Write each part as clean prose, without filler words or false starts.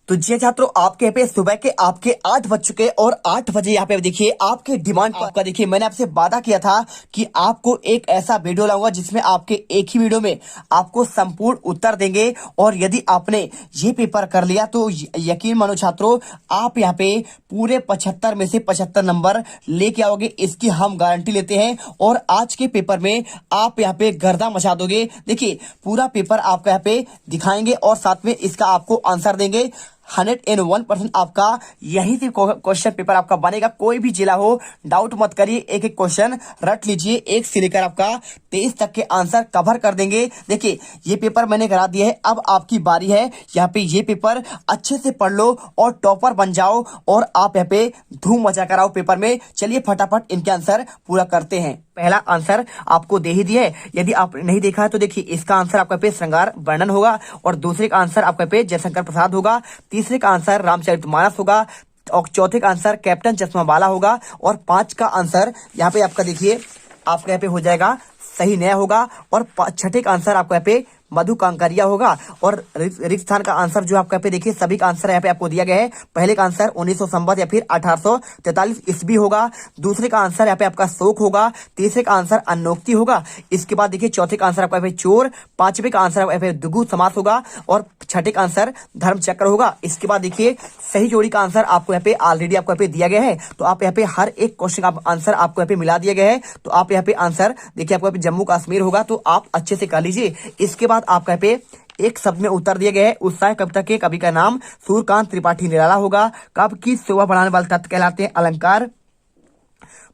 तो जी छात्रों, आपके यहाँ पे सुबह के आपके 8 बज चुके और 8 बजे यहाँ पे देखिए आपके डिमांड आपका देखिए मैंने आपसे वादा किया था कि आपको एक ऐसा वीडियो लाऊंगा जिसमें आपके एक ही वीडियो में आपको संपूर्ण उत्तर देंगे। और यदि आपने ये पेपर कर लिया तो यकीन मानो छात्रों, आप यहाँ पे पूरे 75 में से 75 नंबर लेके आओगे, इसकी हम गारंटी लेते हैं। और आज के पेपर में आप यहाँ पे गर्दा मचा दोगे। देखिए पूरा पेपर आपका यहाँ पे दिखाएंगे और साथ में इसका आपको आंसर देंगे। 101% आपका यही से क्वेश्चन पेपर आपका बनेगा। कोई भी जिला हो, डाउट मत करिए, एक एक क्वेश्चन रट लीजिए, 1 से लेकर आपका 23 तक के आंसर कवर कर देंगे। देखिए ये पेपर मैंने करा दिया है, अब आपकी बारी है। यहाँ पे ये पेपर अच्छे से पढ़ लो और टॉपर बन जाओ और आप यहाँ पे धूम मचा कर आओ पेपर में। चलिए फटाफट इनके आंसर पूरा करते हैं। पहला आंसर आपको दे ही दिया है, यदि आप नहीं देखा है तो देखिए इसका आंसर आपका पे श्रृंगार वर्णन होगा, और दूसरे का आंसर आपका पे जयशंकर प्रसाद होगा, तीसरे का आंसर रामचरितमानस होगा, और चौथे का आंसर कैप्टन चश्मावाला होगा, और 5 का आंसर यहाँ पे आपका देखिए आपका यहाँ पे हो जाएगा सही नया होगा, और छठे का आंसर आपको यहाँ पे मधु कांकरिया होगा, और रिक्त स्थान का आंसर जो आपका पे देखिए सभी का आंसर यहाँ पे आपको दिया गया है। पहले का आंसर 1900 संवत या फिर 1843 ईस्वी होगा, दूसरे का आंसर यहाँ पे आपका शोक होगा, तीसरे का आंसर अनोक्ति होगा, इसके बाद देखिए चौथे का आंसर आपका पे चोर, पांचवे का आंसर यहाँ पे दुगु समास होगा, और छठे का आंसर धर्म चक्र होगा। इसके बाद देखिए सही जोड़ी का आंसर आपको यहाँ पे ऑलरेडी आपको यहाँ पे दिया गया है, तो आप यहाँ पे हर एक क्वेश्चन का आंसर आपको यहाँ पे मिला दिया गया है। तो आप यहाँ पे आंसर देखिए आपको यहाँ पे जम्मू कश्मीर होगा, तो आप अच्छे से कर लीजिए। इसके बाद आपका यहाँ पे एक शब्द में उत्तर दिया गया है, उत्साह कविता के कवि का नाम सूर्यकांत त्रिपाठी निराला होगा। कवि की शोभा बढ़ाने वाले तत्व कहलाते हैं अलंकार।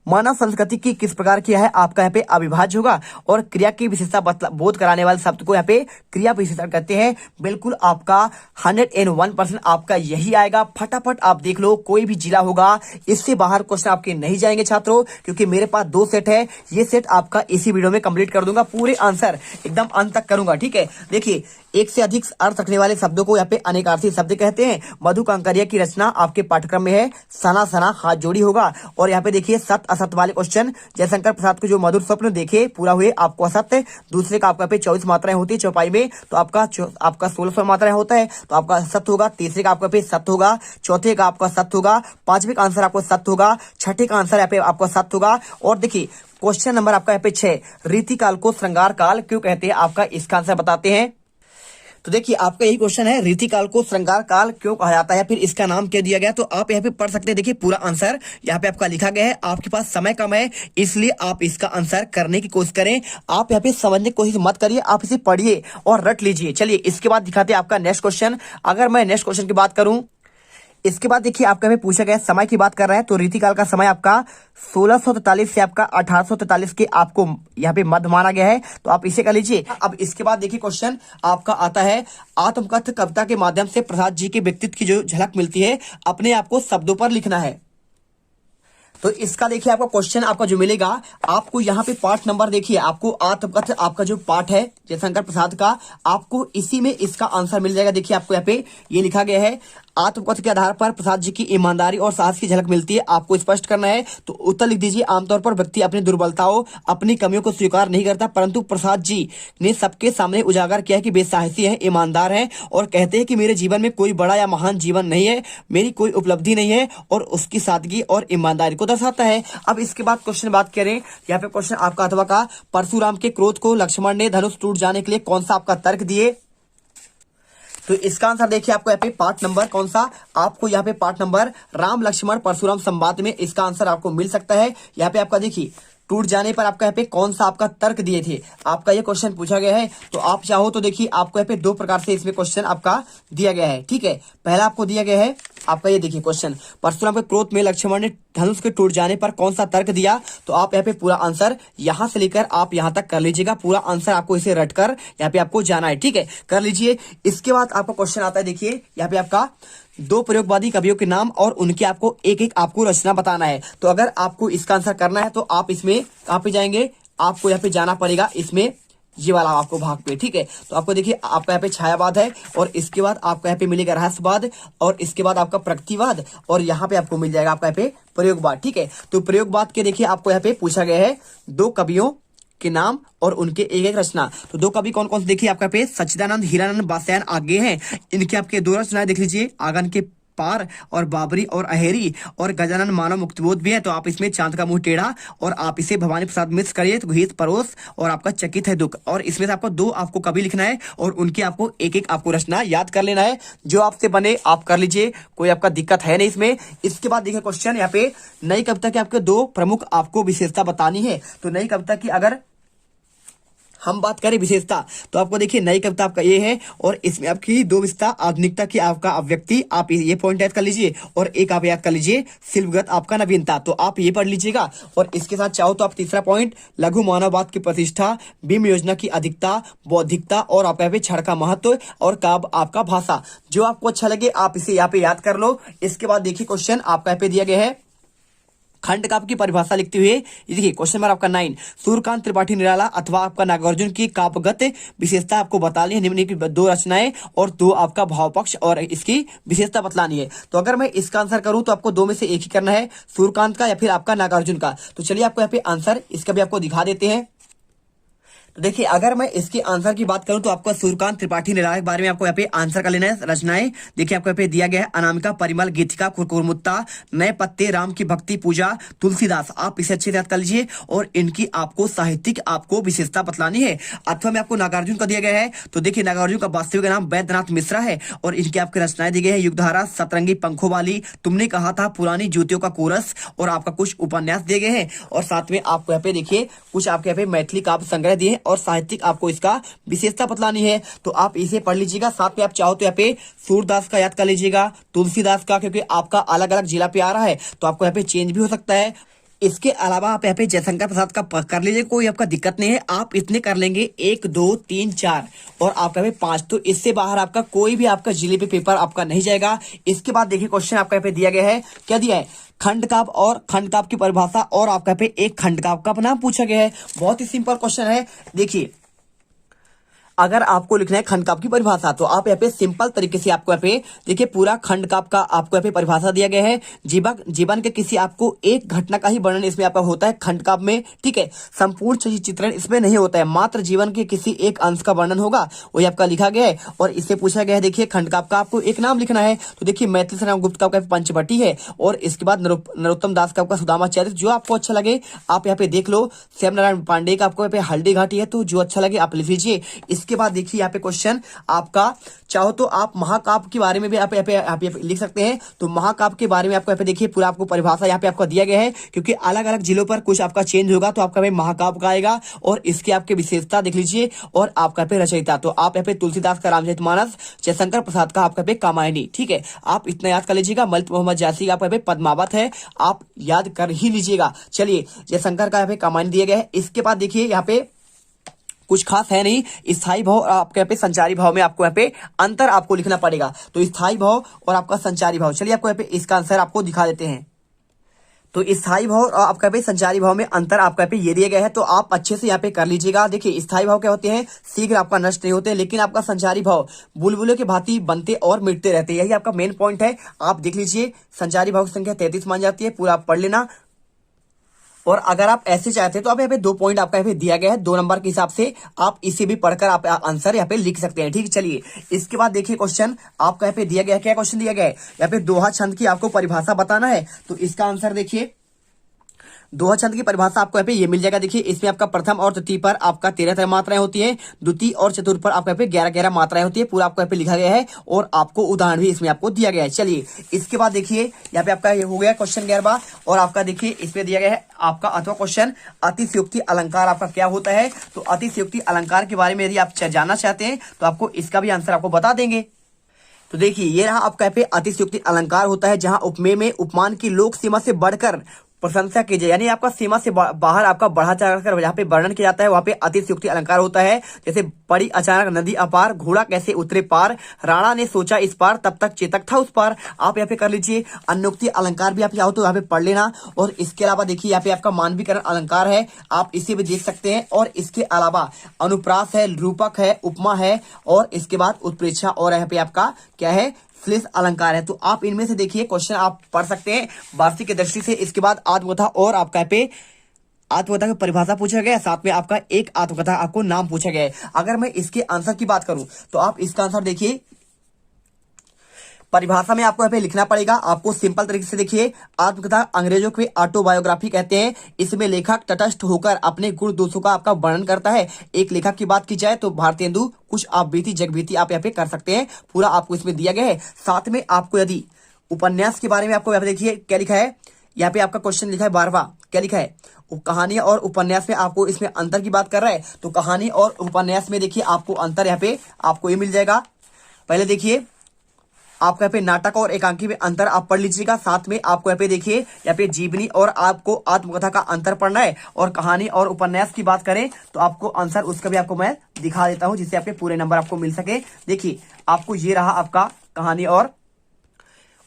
मानव संस्कृति की किस प्रकार की है, आपका यहाँ पे अविभाज्य होगा, और क्रिया की विशेषता बोध कराने वाले शब्द को यहाँ पे क्रिया विशेषण कहते हैं। बिल्कुल आपका 101% आपका यही आएगा। फटाफट आप देख लो, कोई भी जिला होगा इससे बाहर क्वेश्चन आपके नहीं जाएंगे छात्रों, क्योंकि मेरे पास 2 सेट है। ये सेट आपका इसी वीडियो में कंप्लीट कर दूंगा, पूरे आंसर एकदम अंत तक करूंगा, ठीक है। देखिए एक से अधिक अर्थ रखने वाले शब्दों को यहाँ पे अनेकार्थी शब्द कहते हैं। मधु कांकरिया की रचना आपके पाठ्यक्रम में है, सना सना हाथ जोड़ी होगा। और यहाँ पे देखिए सत्य असत्य वाले क्वेश्चन, जयशंकर प्रसाद को जो मधुर स्वप्न देखे पूरा हुए आपको असत्य, दूसरे का आपका पे 24 मात्राएं होती है चौपाई में, तो आपका 1600 मात्राएं होता है, तो आपका सत्य होगा। तीसरे का आपका पे सत्य होगा, चौथे का आपका सत्य होगा, पांचवे का आंसर आपको सत्य होगा, छठे का आंसर यहाँ पे आपका सत्य होगा। और देखिए क्वेश्चन नंबर आपका यहाँ पे 6, रीतिकाल को श्रृंगार काल क्यों कहते हैं, आपका इसका आंसर बताते हैं। तो देखिए आपका यही क्वेश्चन है, रीतिकाल को श्रृंगार काल क्यों कहा जाता है, फिर इसका नाम क्या दिया गया। तो आप यहाँ पे पढ़ सकते हैं, देखिए पूरा आंसर यहाँ पे आपका लिखा गया है। आपके पास समय कम है इसलिए आप इसका आंसर करने की कोशिश करें, आप यहाँ पे समझने की कोशिश मत करिए, आप इसे पढ़िए और रट लीजिए। चलिए इसके बाद दिखाते हैं आपका नेक्स्ट क्वेश्चन। अगर मैं नेक्स्ट क्वेश्चन की बात करूं, इसके बाद देखिए आपका में पूछा गया समय की बात कर रहा है, तो रीतिकाल का समय आपका 1643 से आपका 1843 के आपको यहाँ पे मध्य माना गया है, तो आप इसे कर लीजिए। अब इसके बाद देखिए क्वेश्चन आपका आता है, आत्मकथ कविता के माध्यम से प्रसाद जी के व्यक्तित्व की जो झलक मिलती है, अपने आप को शब्दों पर लिखना है। तो इसका देखिए आपका क्वेश्चन आपका जो मिलेगा, आपको यहाँ पे पार्ट नंबर देखिए, आपको आत्मकथ आपका जो पार्ट है जयशंकर प्रसाद का, आपको इसी में इसका आंसर मिल जाएगा। देखिए आपको यहाँ पे ये लिखा गया है, आत्मकथ के आधार पर प्रसाद जी की ईमानदारी और साहस की झलक मिलती है, आपको स्पष्ट करना है। तो उत्तर लिख दीजिए, आमतौर पर व्यक्ति अपनी दुर्बलताओं अपनी कमियों को स्वीकार नहीं करता, परंतु प्रसाद जी ने सबके सामने उजागर किया है कि वे साहसी हैं, ईमानदार हैं, और कहते हैं कि मेरे जीवन में कोई बड़ा या महान जीवन नहीं है, मेरी कोई उपलब्धि नहीं है, और उसकी सादगी और ईमानदारी को दर्शाता है। अब इसके बाद क्वेश्चन बात करें, यहाँ पे क्वेश्चन आपका अथवा का, परशुराम के क्रोध को लक्ष्मण ने धनुष टूट जाने के लिए कौन सा आपका तर्क दिए। तो इसका आंसर देखिए आपको यहाँ पे पार्ट नंबर कौन सा, आपको यहाँ पे पार्ट नंबर राम लक्ष्मण परशुराम संवाद में इसका आंसर आपको मिल सकता है। यहाँ पे आपका देखिए टूट जाने पर आपका यहाँ पे कौन सा आपका तर्क दिए थे, आपका ये क्वेश्चन पूछा गया है। तो आप चाहो तो देखिए आपको यहाँ पे 2 प्रकार से इसमें क्वेश्चन आपका दिया गया है, ठीक है। पहला आपको दिया गया है आपका ये देखिए क्वेश्चन, परशुराम के क्रोध में लक्ष्मण ने धनुष के टूट जाने पर कौन सा तर्क दिया। तो आप यहाँ पे पूरा आंसर यहाँ से लेकर आप यहाँ तक कर लीजिएगा, पूरा आंसर आपको इसे रटकर यहाँ पे आपको जाना है, ठीक है, कर लीजिए। इसके बाद आपका क्वेश्चन आता है, देखिए यहाँ पे आपका 2 प्रयोगवादी कवियों के नाम और उनके आपको एक एक आपको रचना बताना है। तो अगर आपको इसका आंसर करना है तो आप इसमें कहाँ पे जाएंगे, आपको यहाँ पे जाना पड़ेगा इसमें ये वाला आपको भाग पे, ठीक है। तो आपको देखिए आपका यहाँ पे छायावाद है, और इसके बाद आपका यहाँ पे मिलेगा रहस्यवाद, और इसके बाद आपका प्रगतिवाद, और यहाँ पे आपको मिल जाएगा आपका यहाँ पे प्रयोगवाद, ठीक है। तो प्रयोगवाद के देखिए आपको यहाँ पे पूछा गया है 2 कवियों के नाम और उनके एक एक रचना। तो दो कवि कौन कौन से देखिए आपका पे सच्चिदानंद हीरानंद बादशाहन आगे हैं। इनके आपके दो रचनाएं देख लीजिए, आंगन के पार और बाबरी और अहेरी, और गजानन मानव मुक्तिबोध भी है। तो आप इसमें चांद का मुंह टेढ़ा, और आप इसे भवानी प्रसाद मिक्स करिए तो गीत परोस, और आपका चकित है दुख। और इसमें से आपको दो आपको कवि लिखना है और उनके आपको एक एक आपको रचना याद कर लेना है। जो आपसे बने आप कर लीजिए, कोई आपका दिक्कत है नहीं इसमें। इसके बाद देखिए क्वेश्चन यहाँ पे, नई कविता के आपके दो प्रमुख आपको विशेषता बतानी है। तो नई कविता की अगर हम बात करें विशेषता, तो आपको देखिए नई कविता आपका ये है, और इसमें आपकी दो विशेषता, आधुनिकता की आपका अभिव्यक्ति, आप ये पॉइंट याद कर लीजिए, और एक आप याद कर लीजिए शिल्पगत आपका नवीनता। तो आप ये पढ़ लीजिएगा। और इसके साथ चाहो तो आप तीसरा पॉइंट, लघु मानववाद की प्रतिष्ठा, बीम योजना की अधिकता, बौद्धिकता, और आपका यहाँ पे क्षण का महत्व, और काव्य आपका भाषा। जो आपको अच्छा लगे आप इसे यहाँ पे याद कर लो। इसके बाद देखिए क्वेश्चन आपका यहाँ पे दिया गया है, खंड काव्य की परिभाषा लिखते हुए देखिए क्वेश्चन नंबर आपका 9, सूर्यकांत त्रिपाठी निराला अथवा आपका नागार्जुन की काव्यगत विशेषता आपको बतानी है। निम्न की दो रचनाएं और दो आपका भाव पक्ष और इसकी विशेषता बतलानी है। तो अगर मैं इसका आंसर करूं तो आपको दो में से एक ही करना है, सूर्यकांत का या फिर आपका नागार्जुन का। तो चलिए आपको यहाँ पे आंसर इसका भी आपको दिखा देते हैं। तो देखिए अगर मैं इसके आंसर की बात करूं तो आपको सूर्यकांत त्रिपाठी निराला के बारे में आपको यहाँ पे आंसर कर लेना है। रचनाएं देखिए आपको यहाँ पे दिया गया है, अनामिका, परिमल, गीतिका, कुरमुत्ता, नए पत्ते, राम की भक्ति पूजा, तुलसीदास। आप इसे अच्छे से याद कर लीजिए और इनकी आपको साहित्यिक आपको विशेषता बतलानी है। अथवा में आपको नागार्जुन का दिया गया है, तो देखिए नागार्जुन का वास्तविक नाम वैद्यनाथ मिश्रा है, और इनकी आपकी रचनाएं दी गई है, युगधारा, सतरंगी पंखों वाली, तुमने कहा था, पुरानी जूतियों का कोरस, और आपका कुछ उपन्यास दिए गए हैं। और साथ में आपको यहाँ पे देखिए कुछ आपके यहाँ पे मैथिली काव्य संग्रह दिए और साहित्यिक आपको इसका विशेषता बतलानी है। तो आप इसे पढ़ लीजिएगा। साथ में आप चाहो तो यहाँ पे सूरदास का याद कर लीजिएगा, तुलसीदास का, क्योंकि आपका अलग अलग जिला पे आ रहा है तो आपको यहाँ पे चेंज भी हो सकता है। इसके अलावा आप यहाँ पे जयशंकर प्रसाद का कर लीजिए, कोई आपका दिक्कत नहीं है। आप इतने कर लेंगे 1 2 3 4 और आप यहाँ पे 5, तो इससे बाहर आपका कोई भी आपका जिले पे पेपर आपका नहीं जाएगा। इसके बाद देखिए क्वेश्चन आपका यहाँ पे दिया गया है, क्या दिया है, खंड काव्य और खंड काव्य की परिभाषा, और आपका यहाँ पे एक खंड काव्य का नाम पूछा गया है। बहुत ही सिंपल क्वेश्चन है। देखिए अगर आपको लिखना है खंड काव्य की परिभाषा, तो आप यहाँ पे सिंपल तरीके से आपको यहाँ पे देखिए पूरा खंड काव्य का आपको यहाँ पे परिभाषा दिया गया है। जीवन के किसी आपको एक घटना का ही वर्णन इसमें आपका होता है खंड काव्य में, ठीक है। संपूर्ण चित्रण इसमें नहीं होता है, मात्र जीवन के किसी एक अंश का वर्णन होगा, वही आपका लिखा गया है। और इससे पूछा गया है देखिए खंड काव्य का आपको एक नाम लिखना है, तो देखिए मैथिली से गुप्त का पंचवटी है, और इसके बाद नरोत्तम दास का आपका सुदामा चरित्र। जो आपको अच्छा लगे आप यहाँ पे देख लो। श्याम नारायण पांडे का आपको यहाँ पे हल्दी घाटी है, तो जो अच्छा लगे आप लिख लीजिए। इसके बाद देखिए यहाँ पे क्वेश्चन आपका, चाहो तो आप महाकाव्य के बारे में भी आप यहाँ पे लिख सकते हैं। तो महाकाव्य के बारे में आपको यहाँ पे देखिए पूरा आपको परिभाषा यहाँ पे आपको दिया गया है, क्योंकि अलग अलग जिलों पर कुछ आपका चेंज होगा, तो आपका महाकाव्य का आएगा। और इसके आपके विशेषता देख लीजिए, और आपका यहाँ पे रचयिता, तो आप यहाँ पे तुलसीदास का रामचरितमानस, जयशंकर प्रसाद का आपका पे कामायनी, ठीक है। आप इतना याद कर लीजिएगा। मलिक मोहम्मद जायसी का आपका पे पद्मावत है, आप याद कर ही लीजिएगा। चलिए जयशंकर का यहाँ पे कामायनी दिया गया है। इसके बाद देखिए यहाँ पे कुछ खास है नहीं। स्थायी भाव और आपके यहाँ पे संचारी भाव में आपको यहाँ पे अंतर आपको लिखना पड़ेगा। तो स्थायी भाव और आपका संचारी भाव, चलिए आपको यहाँ पे इसका आंसर आपको दिखा देते हैं। तो स्थायी भाव और आपका पे संचारी भाव में अंतर आपका पे ये दिया गया है, तो आप अच्छे से यहाँ पे कर लीजिएगा। देखिए स्थायी भाव क्या होते हैं, शीघ्र आपका नष्ट नहीं होते, लेकिन आपका संचारी भाव बुलबुले के भांति बनते और मिटते रहते हैं। यही आपका मेन पॉइंट है। आप देख लीजिए संचारी भाव की संख्या 33 मान जाती है, पूरा आप पढ़ लेना। और अगर आप ऐसे चाहते हैं तो आप यहाँ पे 2 पॉइंट आपका यहाँ पे दिया गया है 2 नंबर के हिसाब से, आप इसे भी पढ़कर आप आंसर यहाँ पे लिख सकते हैं, ठीक। चलिए इसके बाद देखिए क्वेश्चन आपका यहाँ पे दिया गया है। क्या क्वेश्चन दिया गया है, यहाँ पे दोहा छंद की आपको परिभाषा बताना है। तो इसका आंसर देखिए, दोहा छंद की परिभाषा आपको यहाँ पे ये मिल जाएगा। देखिए इसमें आपका प्रथम और तृतीय पर आपका 13 मात्राएं होती है, द्वितीय और चतुर्थ पर आपको यहाँ पे 11 मात्राएं होती है। पूरा आपको यहाँ पे लिखा गया है, और आपको उदाहरण भी इसमें आपको दिया गया है। चलिए इसके बाद देखिए यहाँ पे आपका ये हो गया क्वेश्चन 11वां, और आपका देखिए इसमें दिया गया है आपका अथवा क्वेश्चन, अतिशयोक्ति अलंकार आपका क्या होता है। तो अतिशयोक्ति अलंकार के बारे में यदि आप जानना चाहते हैं तो आपको इसका भी आंसर आपको बता देंगे। तो देखिए ये रहा आपका यहाँ पे अतिशयोक्ति अलंकार होता है, जहां उपमेय में उपमान की लोक सीमा से बढ़कर प्रशंसा कीजिए, यानी आपका सीमा से बाहर आपका बढ़ा चढ़कर जहाँ पे वर्णन किया जाता है वहाँ पे अतिशयोक्ति अलंकार होता है। जैसे बड़ी अचानक नदी अपार, घोड़ा कैसे उतरे पार, राणा ने सोचा इस पार, तब तक चेतक था उस पार। आप यहाँ पे कर लीजिए। अन्योक्ति अलंकार भी आप चाहो तो यहाँ पे पढ़ लेना। और इसके अलावा देखिए यहाँ पे आपका मानवीकरण अलंकार है, आप इसे भी देख सकते हैं। और इसके अलावा अनुप्रास है, रूपक है, उपमा है, और इसके बाद उत्प्रेक्षा, और यहाँ पे आपका क्या है, श्लेष अलंकार है। तो आप इनमें से देखिए क्वेश्चन आप पढ़ सकते हैं वार्षिक की दृष्टि से। इसके बाद आत्मकथा और आपका यहाँ पे आत्मकथा की परिभाषा पूछा गया है, साथ में आपका एक आत्मकथा आपको नाम पूछा गया है। अगर मैं इसके आंसर की बात करूं तो आप इसका आंसर देखिए, परिभाषा में आपको यहाँ पे लिखना पड़ेगा। आपको सिंपल तरीके से देखिए, आत्मकथा अंग्रेजों की ऑटोबायोग्राफी कहते हैं। इसमें लेखक तटस्थ होकर अपने गुण दोषों का आपका वर्णन करता है। एक लेखक की बात की जाए तो भारतेंदु, कुछ आप बीती जग बीती आप यहाँ पे कर सकते हैं, पूरा आपको इसमें दिया गया है। साथ में आपको यदि उपन्यास के बारे में आपको यहाँ पे देखिए क्या लिखा है, यहाँ पे आपका क्वेश्चन लिखा है 12वां, क्या लिखा है, कहानी और उपन्यास में आपको इसमें अंतर की बात कर रहा है। तो कहानी और उपन्यास में देखिए आपको अंतर यहाँ पे आपको ये मिल जाएगा। पहले देखिए आपको यहाँ पे नाटक और एकांकी में अंतर आप पढ़ लीजिएगा। साथ में आपको यहाँ पे देखिए, यहाँ पे जीवनी और आपको आत्मकथा का अंतर पढ़ना है। और कहानी और उपन्यास की बात करें तो आपको आंसर उसका भी आपको मैं दिखा देता हूं, जिससे आपके पूरे नंबर आपको मिल सके। देखिए आपको ये रहा आपका कहानी और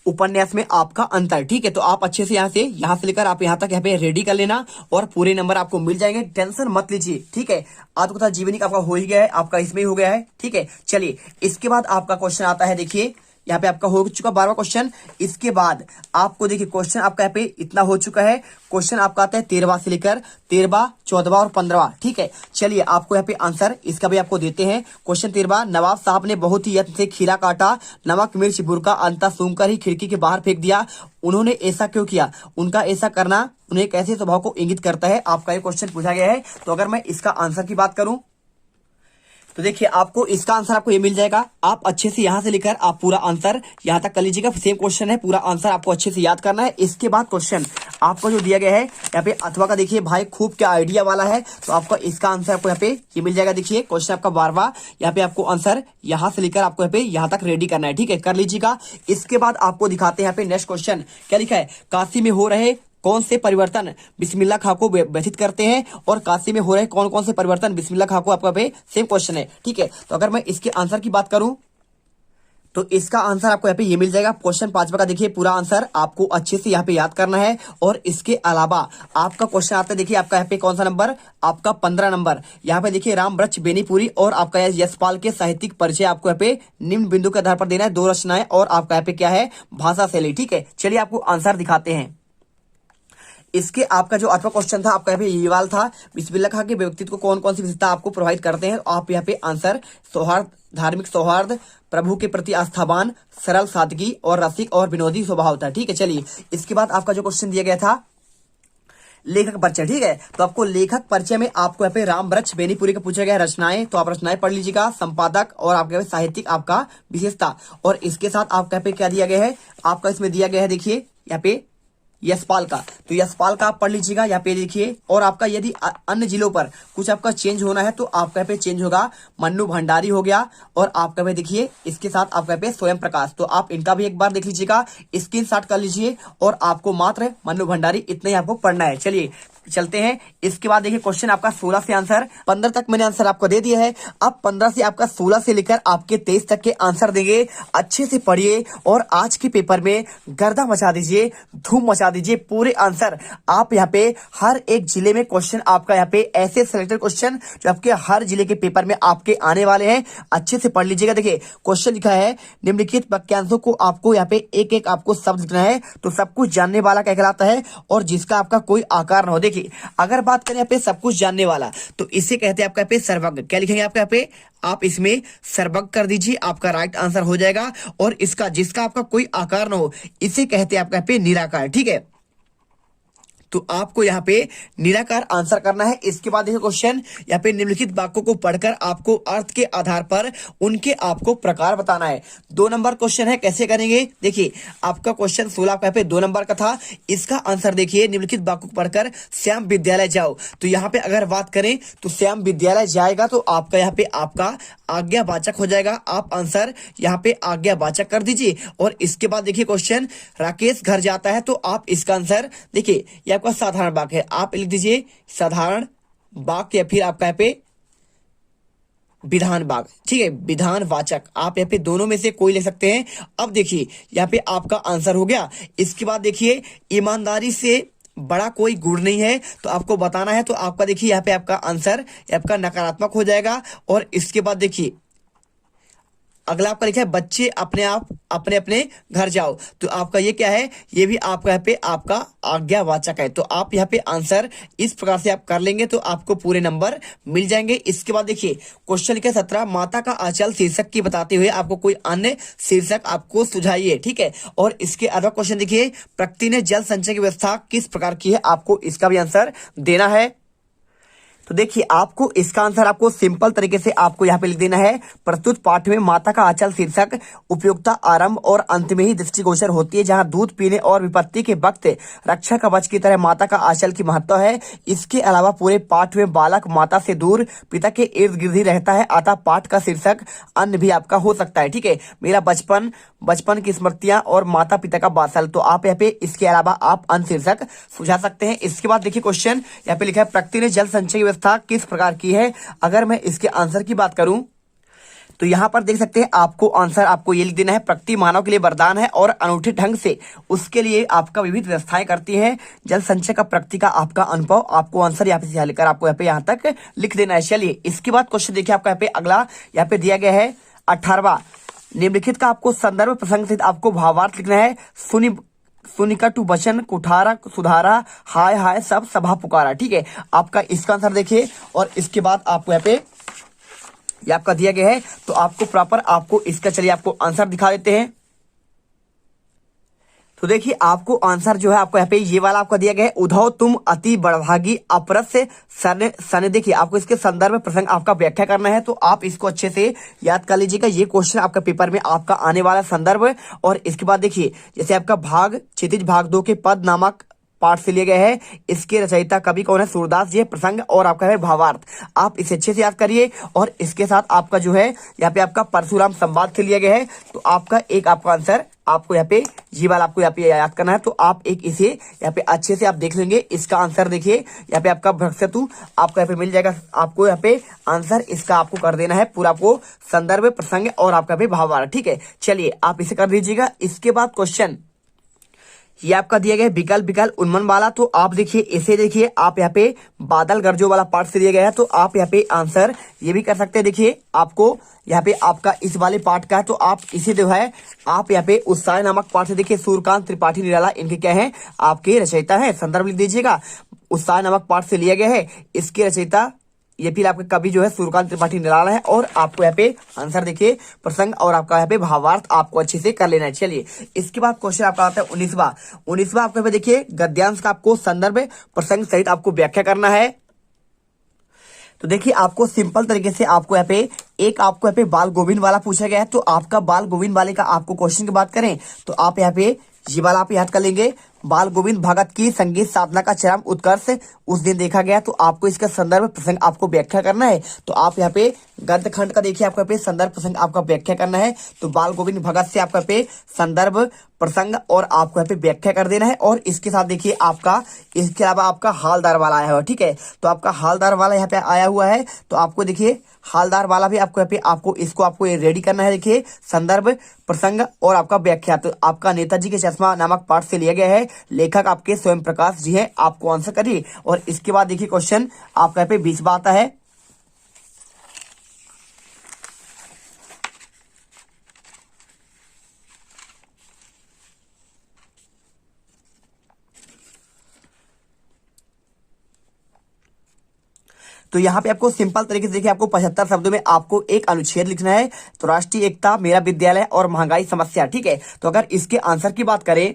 उपन्यास में आपका अंतर, ठीक है। तो आप अच्छे से यहाँ से लेकर आप यहाँ तक यहाँ पे रेडी कर लेना और पूरे नंबर आपको मिल जाएंगे, टेंशन मत लीजिए, ठीक है। आत्मकथा जीवनी का आपका हो ही गया है, आपका इसमें ही हो गया है, ठीक है। चलिए इसके बाद आपका क्वेश्चन आता है, देखिए यहाँ पे आपका हो चुका 12वां क्वेश्चन। इसके बाद आपको देखिए क्वेश्चन आपका यहाँ पे इतना हो चुका है। क्वेश्चन आपका आता है 13वां से लेकर 13वां, 14वां और 15वां, ठीक है। चलिए आपको यहाँ पे आंसर इसका भी आपको देते हैं। क्वेश्चन 13वां, नवाब साहब ने बहुत ही यत्न से खीरा काटा, नमक मिर्च बुरका अंता सूंघकर ही खिड़की के बाहर फेंक दिया, उन्होंने ऐसा क्यों किया, उनका ऐसा करना उन्हें कैसे स्वभाव को इंगित करता है, आपका ये क्वेश्चन पूछा गया है। तो अगर मैं इसका आंसर की बात करूं तो देखिए आपको इसका आंसर आपको ये मिल जाएगा। आप अच्छे से यहां से लेकर आप पूरा आंसर यहां तक कर लीजिएगा। सेम क्वेश्चन है, पूरा आंसर आपको अच्छे से याद करना है। इसके बाद क्वेश्चन आपको जो दिया गया है यहाँ पे अथवा का, देखिए भाई खूब क्या आइडिया वाला है। तो आपका इसका आंसर आपको यहाँ पे ये मिल जाएगा। देखिए क्वेश्चन आपका 12वां, यहाँ पे आपको आंसर यहां से लेकर आपको यहाँ पे यहां तक रेडी करना है, ठीक है, कर लीजिएगा। इसके बाद आपको दिखाते हैं यहाँ पे नेक्स्ट क्वेश्चन क्या लिखा है, काशी में हो रहे कौन से परिवर्तन बिस्मिल्लाह खां को व्यथित करते हैं, और काशी में हो रहे कौन कौन से परिवर्तन बिस्मिल्लाह खां को, आपका पे सेम क्वेश्चन है, ठीक है। तो अगर मैं इसके आंसर की बात करूं तो इसका आंसर आपको यहाँ पे ये मिल जाएगा। क्वेश्चन 5वां का देखिए पूरा आंसर आपको अच्छे से यहाँ पे याद करना है। और इसके अलावा आपका क्वेश्चन आता है, देखिए आपका यहाँ पे कौन सा नंबर, आपका 15 नंबर। यहाँ पे देखिए राम वृक्ष बेनीपुरी और आपका यशपाल के साहित्यिक परिचय आपको यहाँ पे निम्न बिंदु के आधार पर देना है, 2 रचनाएं और आपका यहाँ पे क्या है, भाषा शैली, ठीक है। चलिए आपको आंसर दिखाते हैं। इसके आपका जो 8वां क्वेश्चन था आपका यहाँ पे ये वाला था, बिस्मिल्लाह खां के व्यक्तित्व को कौन कौन सी विशेषता आपको प्रभावित करते हैं। आप यहाँ पे आंसर सौहार्द, धार्मिक सौहार्द, प्रभु के प्रति आस्थावान, सरल सादगी और रसिक और विनोदी स्वभाव था, ठीक है। चलिए इसके बाद आपका जो क्वेश्चन दिया गया था लेखक परिचय, ठीक है। तो आपको लेखक परिचय में आपको यहाँ पे राम वृक्ष बेनीपुरी का पूछा गया रचनाएं, तो आप रचनाएं पढ़ लीजिएगा। संपादक और आपके साहित्यिक आपका विशेषता, और इसके साथ आपका यहाँ पे क्या दिया गया है, आपका इसमें दिया गया है देखिए यहाँ पे यशपाल का, तो यशपाल का आप पढ़ लीजिएगा यहाँ पे देखिए। और आपका यदि अन्य जिलों पर कुछ आपका चेंज होना है तो आपका यहाँ पे चेंज होगा, मन्नू भंडारी हो गया, और आपका पे देखिए इसके साथ आपका यहाँ पे स्वयं प्रकाश, तो आप इनका भी एक बार देख लीजिएगा, स्क्रीनशॉट कर लीजिए। और आपको मात्र मन्नू भंडारी इतना ही आपको पढ़ना है। चलिए चलते हैं। इसके बाद देखिए क्वेश्चन आपका 16 से आंसर 15 तक मैंने आंसर आपको दे दिया है। अब 15 से आपका 16 से लेकर आपके 23 तक के आंसर देंगे। अच्छे से पढ़िए और आज के पेपर में गर्दा मचा दीजिए, धूम मचा दीजिए। पूरे आंसर आप यहाँ पे हर एक जिले में क्वेश्चन आपका यहाँ पे ऐसे सिलेक्टेड क्वेश्चन जो आपके हर जिले के पेपर में आपके आने वाले हैं, अच्छे से पढ़ लीजिएगा। देखिए क्वेश्चन लिखा है, निम्नलिखित वाक्यांशों को आपको यहाँ पे एक एक आपको शब्द लिखना है। तो सब कुछ जानने वाला क्या कहलाता है, और जिसका आपका कोई आकार न हो। देखिए अगर बात करें यहाँ पे सब कुछ जानने वाला, तो इसे कहते हैं आपका यहाँ पे सर्वज्ञ। क्या लिखेंगे आपका यहाँ पे, आप इसमें सर्वज्ञ कर दीजिए, आपका राइट आंसर हो जाएगा। और इसका जिसका आपका कोई आकार ना हो, इसे कहते हैं आपका यहाँ पे निराकार, ठीक है। तो आपको यहाँ पे निराकार आंसर करना है। इसके बाद देखिए क्वेश्चन यहाँ पे निम्नलिखित वाक्यों को पढ़कर आपको अर्थ के आधार पर उनके आपको प्रकार बताना है। 2 नंबर क्वेश्चन है, कैसे करेंगे, देखिए आपका क्वेश्चन 16 यहाँ पे 2 नंबर का था। इसका आंसर देखिए, निम्नलिखित वाक्यों को पढ़कर श्याम विद्यालय जाओ। तो यहाँ पे अगर बात करें तो श्याम विद्यालय जाएगा, तो आपका यहाँ पे आपका आज्ञावाचक हो जाएगा। आप आंसर यहाँ पे आज्ञावाचक कर दीजिए। और इसके बाद देखिए क्वेश्चन राकेश घर जाता है, तो आप इसका आंसर देखिए ये आपका साधारण वाक्य है, आप लिख दीजिए साधारण वाक्य, या फिर आपका यहाँ पे विधान वाक्य, ठीक है, विधान वाचक। आप यहाँ पे दोनों में से कोई ले सकते हैं। अब देखिए यहाँ पे आपका आंसर हो गया। इसके बाद देखिए ईमानदारी से बड़ा कोई गुण नहीं है, तो आपको बताना है। तो आपका देखिए यहाँ पे आपका आंसर आपका नकारात्मक हो जाएगा। और इसके बाद देखिए अगला आपका लिखा है बच्चे अपने आप अपने अपने घर जाओ। तो आपका ये क्या है, ये भी आपका यहाँ पे आपका आज्ञावाचक है। तो आप यहाँ पे आंसर इस प्रकार से आप कर लेंगे तो आपको पूरे नंबर मिल जाएंगे। इसके बाद देखिए क्वेश्चन लिखा है 17, माता का आंचल शीर्षक की बताते हुए आपको कोई अन्य शीर्षक आपको सुझाइए। ठीक है, और इसके अलावा क्वेश्चन देखिए, प्रकृति ने जल संचय की व्यवस्था किस प्रकार की है, आपको इसका भी आंसर देना है। तो देखिए आपको इसका आंसर आपको सिंपल तरीके से आपको यहाँ पे लिख देना है, प्रस्तुत पाठ में माता का आंचल शीर्षक उपयुक्तता आरंभ और अंत में ही दृष्टिगोचर होती है, जहां दूध पीने और विपत्ति के वक्त रक्षा कवच की तरह माता का आंचल की महत्व है। इसके अलावा पूरे पाठ में बालक माता से दूर पिता के इर्द गिर्द ही रहता है, अतः पाठ का शीर्षक अन्य भी आपका हो सकता है। ठीक है, मेरा बचपन की स्मृतियां और माता पिता का बासल। तो आप यहाँ पे इसके अलावा आप अन्य शीर्षक सुझा सकते हैं। इसके बाद देखिए क्वेश्चन यहाँ पे लिखा है, प्रकृति ने जल संचय व्यवस्था किस प्रकार की है। अगर मैं इसके आंसर की बात करूं तो यहां पर देख सकते हैं आपको आंसर आपको ये लिख देना है, प्रकृति मानव के लिए वरदान है और अनूठे ढंग से उसके लिए आपका विविध व्यवस्थाएं करती है। जल संचय का प्रकृति का आपका अनुभव, आपको आंसर यहाँ पे लेकर आपको यहाँ पे यहाँ तक लिख देना है। चलिए इसके बाद क्वेश्चन देखिए आपका यहाँ पे अगला यहाँ पे दिया गया है 18वां, निम्नलिखित का आपको संदर्भ प्रसंग से आपको भावार्थ लिखना है। सुनिकटु वचन कुठारा सुधारा, हाय हाय सब सभा पुकारा। ठीक है, आपका इसका आंसर देखिए और इसके बाद आपको यहाँ पे ये आपका दिया गया है तो आपको प्रॉपर आपको इसका चलिए आपको आंसर दिखा देते हैं। तो देखिए आपको आंसर जो है आपको यहाँ पे ये वाला आपका दिया गया है, उद्धव तुम अति बड़भागी अपरस से सन। देखिए आपको इसके संदर्भ प्रसंग आपका व्याख्या करना है, तो आप इसको अच्छे से याद कर लीजिएगा। ये क्वेश्चन आपका पेपर में आपका आने वाला संदर्भ। और इसके बाद देखिए जैसे आपका भाग क्षितिज भाग 2 के पद नामक पाठ से लिए गए हैं, इसके रचयिता कवि कौन है, सूरदास जी। प्रसंग और आपका है भावार्थ, आप इसे अच्छे से याद करिए। और इसके साथ आपका जो है यहाँ पे आपका परशुराम संवाद से लिया गया है, तो आपका एक आपका आंसर आपको यहाँ पे ये वाला आपको यहाँ पे याद करना है। तो आप एक इसे यहाँ पे अच्छे से आप देख लेंगे। इसका आंसर देखिए यहाँ पे आपका भ्रक्षतु आपको यहाँ पे मिल जाएगा। आपको यहाँ पे आंसर इसका आपको कर देना है पूरा, आपको संदर्भ प्रसंग और आपका यहाँ पे भावार्थ। ठीक है, चलिए आप इसे कर दीजिएगा। इसके बाद क्वेश्चन ये आपका दिया गया है विकल्प उन्मन वाला, तो आप देखिए इसे देखिए आप यहाँ पे बादल गरजो वाला पार्ट से दिया गया है, तो आप यहाँ पे आंसर ये भी कर सकते हैं। देखिए आपको यहाँ पे आपका इस वाले पार्ट का है, तो आप इसे जो है आप यहाँ पे उत्साह नामक पार्ट से देखिए सूर्यकांत त्रिपाठी निराला इनके क्या है आपके रचयिता है, संदर्भ लिख दीजिएगा। उत्साह नामक पार्ट से लिया गया है, इसके रचयिता ये फिर आपके कवि जो है सूर्यकांत त्रिपाठी निराला है। और आपको यहाँ पे आंसर देखिए प्रसंग और आपका यहाँ पे भावार्थ आपको अच्छे से कर लेना है। चलिए इसके बाद क्वेश्चन आपका आता है 19वां आपको यहाँ पे देखिए गद्यांश का आपको संदर्भ प्रसंग सहित आपको व्याख्या करना है। तो देखिए आपको सिंपल तरीके से आपको यहाँ पे एक आपको यहाँ पे बाल गोविंद वाला पूछा गया है, तो आपका बाल गोविंद वाले का आपको क्वेश्चन की बात करें तो आप यहाँ पे ये वाला आप याद कर लेंगे, बाल गोविंद भगत की संगीत साधना का चरम उत्कर्ष उस दिन देखा गया। तो आपको इसका संदर्भ प्रसंग आपको व्याख्या करना है। तो आप यहाँ पे गद्य खंड का देखिए आपको यहाँ पे संदर्भ प्रसंग आपका व्याख्या करना है। तो बाल गोविंद भगत से आपका पे संदर्भ प्रसंग और आपको यहाँ पे व्याख्या कर देना है। और इसके साथ देखिए आपका इसके अलावा आपका हालदार वाला आया हुआ, ठीक है, तो आपका हालदार वाला यहाँ पे आया हुआ है। तो आपको देखिए हालदार वाला भी आपको यहाँ पे आपको इसको आपको रेडी करना है। देखिए संदर्भ प्रसंग और आपका व्याख्या, तो आपका नेताजी के चश्मा नामक पाठ से लिया गया है, लेखक आपके स्वयं प्रकाश जी है। आपको आंसर करिए। और इसके बाद देखिए क्वेश्चन आपका यहाँ पे 20वां आता है। तो यहाँ पे आपको सिंपल तरीके से देखिए आपको 75 शब्दों में आपको एक अनुच्छेद लिखना है। तो राष्ट्रीय एकता, मेरा विद्यालय और महंगाई समस्या, ठीक है। तो अगर इसके आंसर की बात करें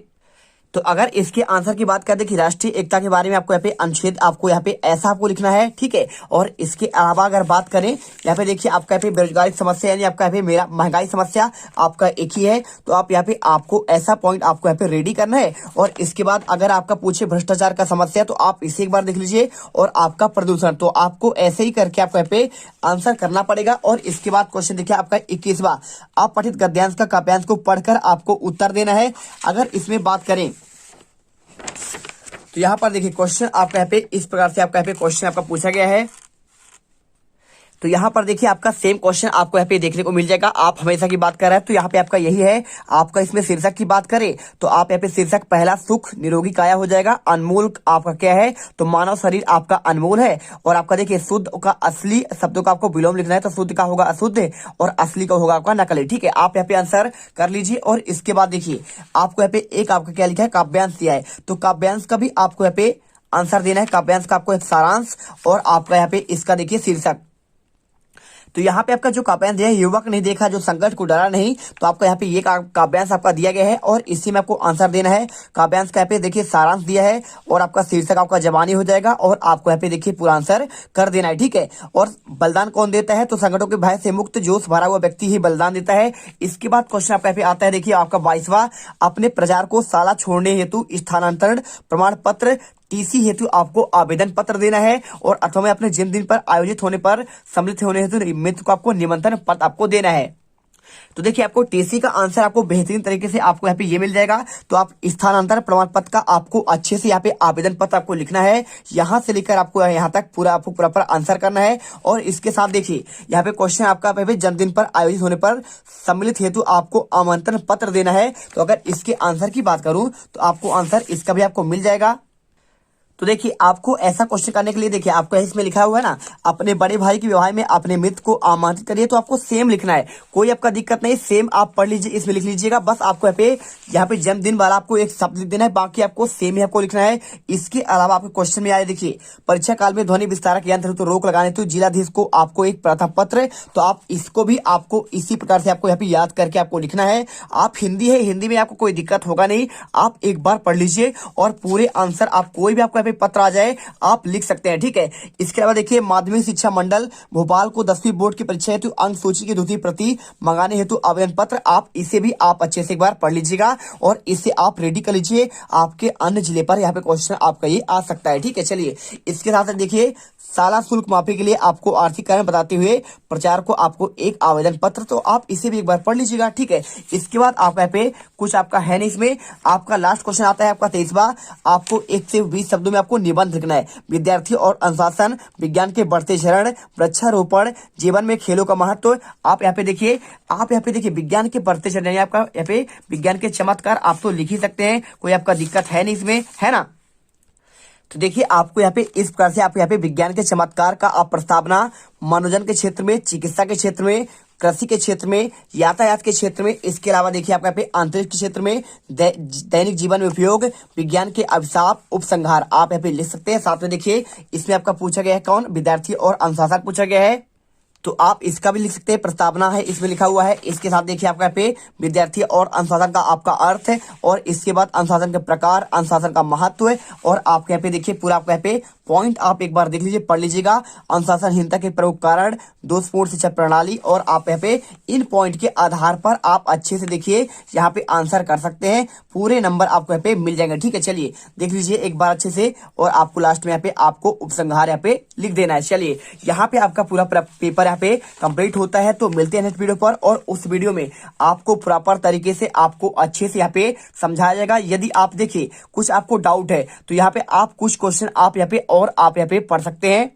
तो अगर इसके आंसर की बात करें कि राष्ट्रीय एकता के बारे में आपको यहाँ पे अनुच्छेद आपको यहाँ पे ऐसा आपको लिखना है, ठीक है। और इसके अलावा अगर बात करें यहाँ पे देखिए आपका यहाँ पे बेरोजगारी समस्या यानी आपका यहाँ पे मेरा महंगाई समस्या आपका एक ही है। तो आप यहाँ पे आपको ऐसा पॉइंट आपको यहाँ पे रेडी करना है। और इसके बाद अगर आपका पूछे भ्रष्टाचार का समस्या तो आप इसे एक बार देख लीजिए। और आपका प्रदूषण, तो आपको ऐसे ही करके आपको यहाँ पे आंसर करना पड़ेगा। और इसके बाद क्वेश्चन देखिए आपका 21वां, आप पठित गद्यांश का काव्यांश को पढ़कर आपको उत्तर देना है। अगर इसमें बात करें तो यहाँ पर देखिए क्वेश्चन आपका यहाँ पे इस प्रकार से आपका यहाँ पे क्वेश्चन आपका पूछा गया है। तो यहाँ पर देखिए आपका सेम क्वेश्चन आपको यहाँ पे देखने को मिल जाएगा। आप हमेशा की बात कर रहे हैं तो यहाँ पे आपका यही है। आपका इसमें शीर्षक की बात करें तो आप यहाँ पे शीर्षक पहला सुख निरोगी काया हो जाएगा। अनमोल आपका क्या है, तो मानव शरीर आपका अनमोल है। और आपका देखिए शुद्ध का असली शब्दों का आपको विलोम लिखना है, तो शुद्ध का होगा अशुद्ध और असली का होगा आपका नकली। ठीक है, आप यहाँ पे आंसर कर लीजिए। और इसके बाद देखिए आपको यहाँ पे एक आपका क्या लिखा है, काव्यांश दिया है, तो काव्यांश का भी आपको यहाँ पे आंसर देना है। काव्यांश का आपको एक सारांश और आपका यहाँ पे इसका देखिए शीर्षक। तो यहाँ पे आपका जो काव्यांश दिया है, युवक नहीं देखा जो संकट को डरा नहीं, तो आपका यहाँ पे ये काव्यांश आपका दिया गया है और इसी में आपको आंसर देना है। काव्यांश का यहाँ पे देखिए सारांश दिया है और आपका शीर्षक आपका जवानी हो जाएगा और आपको यहाँ पे देखिए पूरा आंसर कर देना है। ठीक है, और बलिदान कौन देता है, तो संकटों के भय से मुक्त जोश भरा हुआ व्यक्ति ही बलिदान देता है। इसके बाद क्वेश्चन आपका यहाँ पे आता है, देखिए आपका 22वां, अपने प्रचार को शाला छोड़ने हेतु स्थानांतरण प्रमाण पत्र टीसी हेतु आपको आवेदन पत्र देना है और अथवा में अपने जन्मदिन पर आयोजित होने पर सम्मिलित होने हेतु मित्र को आपको निमंत्रण पत्र आपको देना है। तो देखिए आपको टीसी का आंसर आपको बेहतरीन तरीके से आपको यहाँ पे ये मिल जाएगा। तो आप स्थानांतरण प्रमाण पत्र का आपको अच्छे से यहाँ पे आवेदन पत्र आपको लिखना है, यहाँ से लेकर आपको यहाँ तक पूरा आपको प्रॉपर आंसर करना है। और इसके साथ देखिए यहाँ पे क्वेश्चन आपका जन्मदिन पर आयोजित होने पर सम्मिलित हेतु आपको आमंत्रण पत्र देना है। तो अगर इसके आंसर की बात करूं तो आपको आंसर इसका भी आपको मिल जाएगा। तो देखिए आपको ऐसा क्वेश्चन करने के लिए देखिए आपको इसमें लिखा हुआ है ना, अपने बड़े भाई के विवाह में अपने मित्र को आमंत्रित करिए, तो आपको सेम लिखना है, कोई आपका दिक्कत नहीं, सेम आप पढ़ लीजिए, इसमें लिख लीजिएगा। बस आपको यहाँ पे जन्मदिन वाला आपको एक शब्द लिख देना है, बाकी आपको सेम ही आपको लिखना है। इसके अलावा आपके क्वेश्चन में आए देखिए, परीक्षा काल में ध्वनि विस्तारक यंत्र तो रोक लगाने तो जिलाधीश को आपको एक प्रथम पत्र, तो आप इसको भी आपको इसी प्रकार से आपको यहाँ पे याद करके आपको लिखना है। आप हिंदी है, हिंदी में आपको कोई दिक्कत होगा नहीं, आप एक बार पढ़ लीजिए और पूरे आंसर आप कोई भी आपको यहाँ पे पत्र आ जाए आप लिख सकते हैं। ठीक है, इसके अलावा देखिए माध्यमिक शिक्षा मंडल भोपाल को 10वीं बोर्ड की परीक्षा हेतु अंक सूची की द्वितीय प्रति मंगाने हेतु आवेदन पत्र, आप इसे भी आप अच्छे से एक बार पढ़ लीजिएगा और इसे आप रेडी कर लीजिए। आपके अन्य जिले पर यहाँ पे क्वेश्चन आपका ये आ सकता है। ठीक है, चलिए इसके साथ देखिए साला शुल्क माफी के लिए आपको आर्थिक कारण बताते हुए प्रचार को आपको एक आवेदन पत्र, तो आप इसे भी एक बार पढ़ लीजिएगा। ठीक है, इसके बाद आप यहाँ पे कुछ आपका है नहीं, इसमें आपका लास्ट क्वेश्चन आता है आपका 23वां, आपको 1 से 20 शब्दों में आपको निबंध लिखना है। विद्यार्थी और अनुशासन, विज्ञान के बढ़ते चरण, वृक्षारोपण, जीवन में खेलों का महत्व। आप यहाँ पे देखिए विज्ञान के बढ़ते चरण, यानी आपका यहाँ पे विज्ञान के चमत्कार आप तो लिख ही सकते हैं, कोई आपका दिक्कत है नहीं इसमें, है ना। तो देखिए आपको यहाँ पे इस प्रकार से आप यहाँ पे विज्ञान के चमत्कार का आप प्रस्तावना मनोरंजन के क्षेत्र में, चिकित्सा के क्षेत्र में, कृषि के क्षेत्र में, यातायात के क्षेत्र में, इसके अलावा देखिए आपका यहाँ पे अंतरिक्ष के क्षेत्र में, दैनिक जीवन में उपयोग, विज्ञान के अभिशाप, उपसंहार आप यहाँ पे लिख सकते हैं। साथ में देखिए इसमें आपका पूछा गया है कौन, विद्यार्थी और अनुशासन पूछा गया है, तो आप इसका भी लिख सकते हैं, प्रस्तावना है इसमें लिखा हुआ है। इसके साथ देखिए आपका यहाँ पे विद्यार्थी और अनुशासन का आपका अर्थ है और इसके बाद अनुशासन के प्रकार, अनुशासन का महत्व है और आपके यहाँ पे देखिए पूरा आपका यहाँ पे पॉइंट आप एक बार देख लीजिए, पढ़ लीजिएगा। अनुशासनहीनता के प्रमुख कारण, दोषपूर्ण शिक्षा प्रणाली, और आप यहाँ पे इन पॉइंट के आधार पर आप अच्छे से देखिए यहाँ पे आंसर कर सकते हैं, पूरे नंबर आपको यहाँ पे मिल जाएंगे। ठीक है, चलिए देख लीजिए एक बार अच्छे से और आपको लास्ट में यहाँ पे आपको उपसंहार यहाँ पे लिख देना है। चलिए यहाँ पे आपका पूरा पेपर यहाँ पे कंप्लीट होता है। तो मिलते हैं नेक्स्ट वीडियो पर और उस वीडियो में आपको प्रॉपर तरीके से आपको अच्छे से यहाँ पे समझाया जाएगा। यदि आप देखिए कुछ आपको डाउट है तो यहाँ पे आप कुछ क्वेश्चन आप यहाँ पे और आप यहाँ पे पढ़ सकते हैं।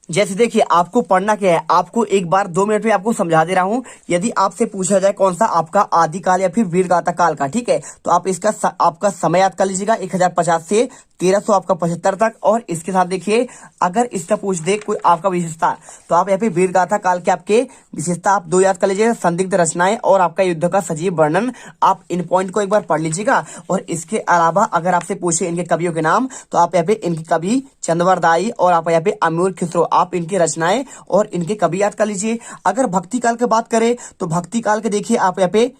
जैसे देखिए आपको पढ़ना क्या है, आपको एक बार 2 मिनट में आपको समझा दे रहा हूं। यदि आपसे पूछा जाए कौन सा आपका आदिकाल या फिर वीरगाथा काल का, ठीक है, तो आप इसका आपका समय याद कर लीजिएगा 1050 से 1300 आपका 75 तक। और इसके साथ देखिए अगर इसका पूछ दे कोई आपका विशेषता, तो आप यहाँ पे वीरगाथा काल के आपके विशेषता आप 2 याद कर लीजिएगा, संदिग्ध रचनाएं और आपका युद्ध का सजीव वर्णन। आप इन पॉइंट को एक बार पढ़ लीजिएगा। और इसके अलावा अगर आपसे पूछे इनके कवियों के नाम, तो आप यहाँ पे इनके कवि चंद्रवरदाई और आप यहाँ पे अमूर खिसरो, आप इनकी रचनाएं और इनके कवि याद कर लीजिए। अगर भक्ति काल की बात करें तो भक्ति काल के देखिए आप यहाँ पे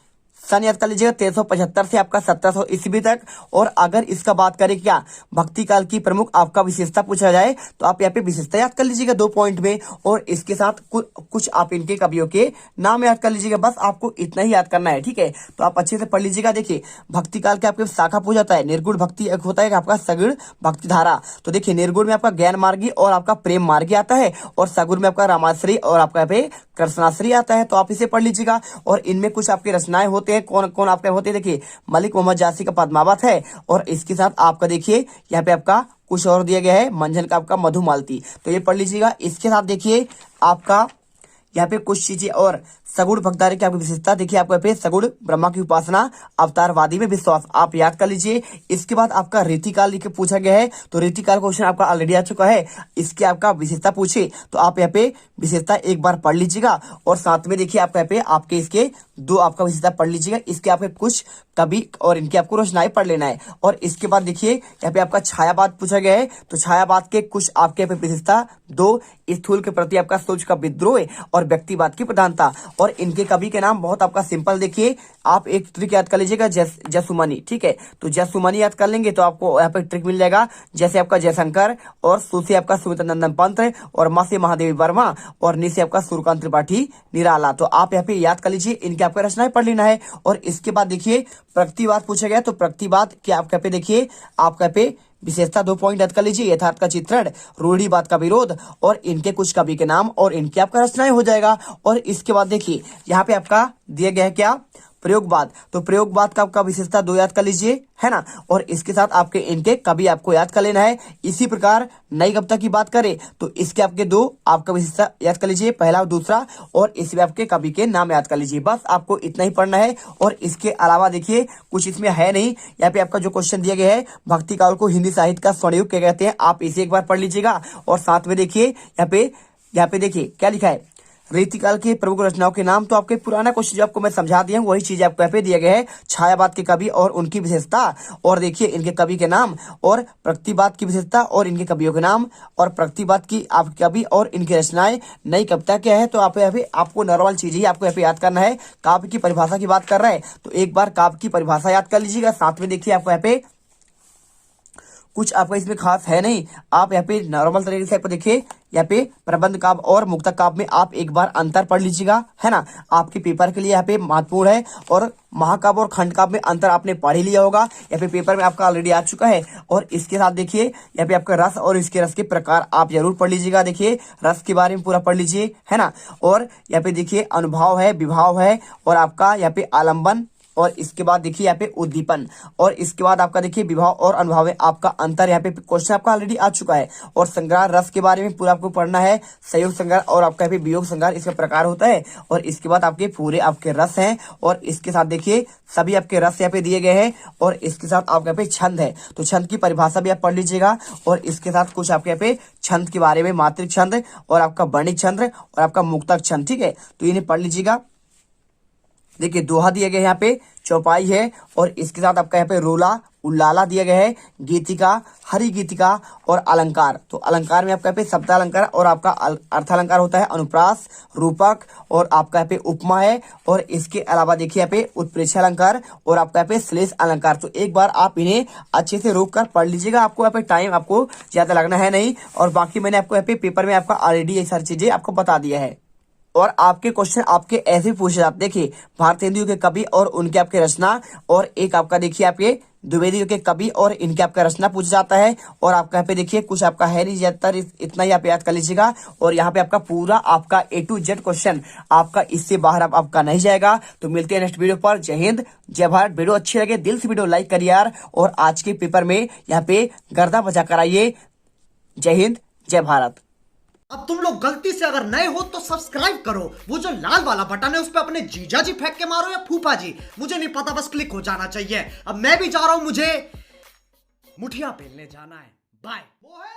सन याद कर लीजिएगा 1375 से आपका 1700 ईस्वी तक। और अगर इसका बात करें क्या भक्ति काल की प्रमुख आपका विशेषता पूछा जाए, तो आप यहाँ पे विशेषता याद कर लीजिएगा 2 पॉइंट में। और इसके साथ कुछ आप इनके कवियों के नाम याद कर लीजिएगा। बस आपको इतना ही याद करना है, ठीक है। तो आप अच्छे से पढ़ लीजिएगा। देखिए भक्ति काल के आपके शाखा पूछा जाता है, निर्गुण भक्ति एक होता है आपका सगुण भक्ति धारा। तो देखिए निर्गुण में आपका ज्ञान मार्गी और आपका प्रेम मार्गी आता है और सगुण में आपका रामाश्री और आपका यहाँ पे कृष्णाश्री आता है। तो आप इसे पढ़ लीजिएगा। और इनमें कुछ आपकी रचनाएं होते हैं हैं कौन कौन आपके होते हैं। देखिए मलिक मोहम्मद जासी का पद्मावत है, और इसके साथ आपका देखिए यहाँ पे आपका कुछ और दिया गया है, मंझन का आपका मधुमालती, तो ये पढ़ लीजिएगा। इसके साथ देखिए आपका यहाँ पे कुछ चीजें और सगुण भगदारी की आपकी विशेषता देखिए, आपको यहाँ पे सगुण ब्रह्मा की उपासना, अवतारवादी में विश्वास, आप याद कर लीजिए। इसके बाद आपका रीतिकाल लिख के पूछा गया है, तो रीतिकाल क्वेश्चन आपका ऑलरेडी आ चुका है। इसके आपका विशेषता पूछे तो आप यहाँ पे विशेषता एक बार पढ़ लीजिएगा, और साथ में देखिए आपका यहाँ पे आपके इसके दो आपका विशेषता पढ़ लीजिएगा। इसके आपके कुछ कवि और इनकी आपको रोशनाई पढ़ लेना है। और इसके बाद देखिए यहाँ पे आपका छायावाद पूछा गया है, तो छायावाद के कुछ आपके यहाँ पे विशेषता दो, स्थूल के प्रति आपका सोच का विद्रोह और व्यक्तिवाद की प्रधानता। और इनके कवि के नाम बहुत आपका सिंपल, देखिए आप एक ट्रिक याद कर लीजिएगा, जसुमनी, ठीक है। तो जसुमनी याद कर लेंगे तो आपको यहाँ पे ट्रिक मिल जाएगा, जैसे आपका जयशंकर, और सु से आपका सुमित नंदन पंत, और म से महादेवी वर्मा, और नि से आपका सूर्यकांत त्रिपाठी निराला। तो आप यहाँ पे याद कर लीजिए, इनके आपका रचनाएं पढ़ लेना है। और इसके बाद देखिए प्रगतिवाद पूछा गया, तो प्रगतिवाद के आपके यहाँ पे देखिए आपका यहाँ पे विशेषता 2 पॉइंट याद कर लीजिए, यथार्थ का चित्रण, रूढ़िवाद का विरोध, और इनके कुछ कवि के नाम और इनकी आपका रचनाएं हो जाएगा। और इसके बाद देखिए यहाँ पे आपका दिया गया है क्या, प्रयोगवाद, तो प्रयोगवाद का आपका विशेषता 2 याद कर लीजिए, है ना। और इसके साथ आपके इनके कवि आपको याद कर लेना है। इसी प्रकार नई कविता की बात करें तो इसके आपके 2 आपका विशेषता याद कर लीजिए, पहला और दूसरा, और इसमें आपके कवि के नाम याद कर लीजिए। बस आपको इतना ही पढ़ना है। और इसके अलावा देखिए कुछ इसमें है नहीं, यहाँ पे आपका जो क्वेश्चन दिया गया है, भक्ति काल को हिंदी साहित्य का स्वर्णयुग क्या कहते हैं, आप इसे एक बार पढ़ लीजिएगा। और साथ में देखिए यहाँ पे देखिए क्या लिखा है, रीतिकाल की प्रमुख रचनाओं के नाम, तो आपके पुराना क्वेश्चन जो आपको मैं समझा दिया हूँ वही चीज आपको यहाँ पे दिया गया है, छायावाद के कवि और उनकी विशेषता, और देखिए इनके कवि के नाम, और प्रगतिवाद की विशेषता और इनके कवियों के नाम, और प्रगतिवाद की आपके कवि और इनकी रचनाएं, नई कविता क्या है। तो आप यहाँ पे आपको नॉर्मल चीज ही आपको यहाँ पे याद करना है। काव्य की परिभाषा की बात कर रहा है तो एक बार काव्य की परिभाषा याद कर लीजिएगा। साथ में देखिए आपको यहाँ पे कुछ आपका इसमें खास है नहीं, आप यहाँ पे नॉर्मल तरीके से आपको देखिए यहाँ पे प्रबंध काव्य और मुक्तक काव्य में आप एक बार अंतर पढ़ लीजिएगा, है ना। आपके पेपर के लिए यहाँ पे महत्वपूर्ण है। और महाकाव्य और खंड काव्य में अंतर आपने पढ़ ही लिया होगा, यहाँ पे पेपर में आपका ऑलरेडी आ चुका है। और इसके साथ देखिए यहाँ पे आपका रस और इसके रस के प्रकार आप जरूर पढ़ लीजिएगा, देखिए रस के बारे में पूरा पढ़ लीजिए, है ना। और यहाँ पे देखिए अनुभाव है, विभाव है, और आपका यहाँ पे आलम्बन, और इसके बाद देखिए यहाँ पे उद्दीपन, और इसके बाद आपका देखिए विभाव और अनुभाव में आपका अंतर, यहाँ पे क्वेश्चन आपका ऑलरेडी आ चुका है। और संग्रह रस के बारे में पूरा आपको पढ़ना है, संयोग संग्रह और आपका यहाँ पे वियोग संग्रह इसका प्रकार होता है। और इसके बाद आपके पूरे आपके रस हैं, और इसके साथ देखिए सभी आपके रस यहाँ पे दिए गए हैं। और इसके साथ आपके यहाँ पे छंद है, तो छंद की परिभाषा भी आप पढ़ लीजिएगा। और इसके साथ कुछ आपके यहाँ पे छंद के बारे में, मात्रिक छंद और आपका वर्णिक छंद और आपका मुक्तक छंद, ठीक है, तो इन्हें पढ़ लीजिएगा। देखिए दोहा दिया गया है, यहाँ पे चौपाई है, और इसके साथ आपका यहाँ पे रोला उल्लाला दिया गया है, गीतिका, हरि गीतिका और अलंकार। तो अलंकार में आपका यहाँ पे शब्द अलंकार और आपका अर्थ अलंकार होता है, अनुप्रास, रूपक, और आपका यहाँ पे उपमा है। और इसके अलावा देखिए यहाँ पे उत्प्रेक्षा अलंकार और आपका यहाँ पे श्लेष अलंकार। तो एक बार आप इन्हें अच्छे से रोक कर पढ़ लीजिएगा, आपको यहाँ पे टाइम आपको ज्यादा लगना है नहीं। और बाकी मैंने आपको यहाँ पे पेपर में आपका ऑलरेडी ये सारी चीजें आपको बता दिया है। और आपके क्वेश्चन आपके ऐसे पूछे जाते, देखिए भारतेंदु के कवि और उनके आपके रचना, और एक आपका देखिए आपके द्विवेदी के कवि और इनके आपका रचना पूछा जाता है। और आपका यहाँ पे देखिए कुछ आपका है नहीं, ज्यादातर इतना ही आप याद कर लीजिएगा। और यहाँ पे आपका पूरा आपका A to Z क्वेश्चन आपका इससे बाहर आपका नहीं जाएगा। तो मिलते हैं नेक्स्ट वीडियो पर। जय हिंद, जय भारत। वीडियो अच्छी लगे दिल से वीडियो लाइक करिए यार, और आज के पेपर में यहाँ पे गर्दा बजा कर आइए। जय हिंद, जय भारत। अब तुम लोग गलती से अगर नए हो तो सब्सक्राइब करो, वो जो लाल वाला बटन है उस पर अपने जीजा जी फेंक के मारो या फूफा जी, मुझे नहीं पता, बस क्लिक हो जाना चाहिए। अब मैं भी जा रहा हूं, मुझे मुठिया पेलने जाना है। बाय। वो है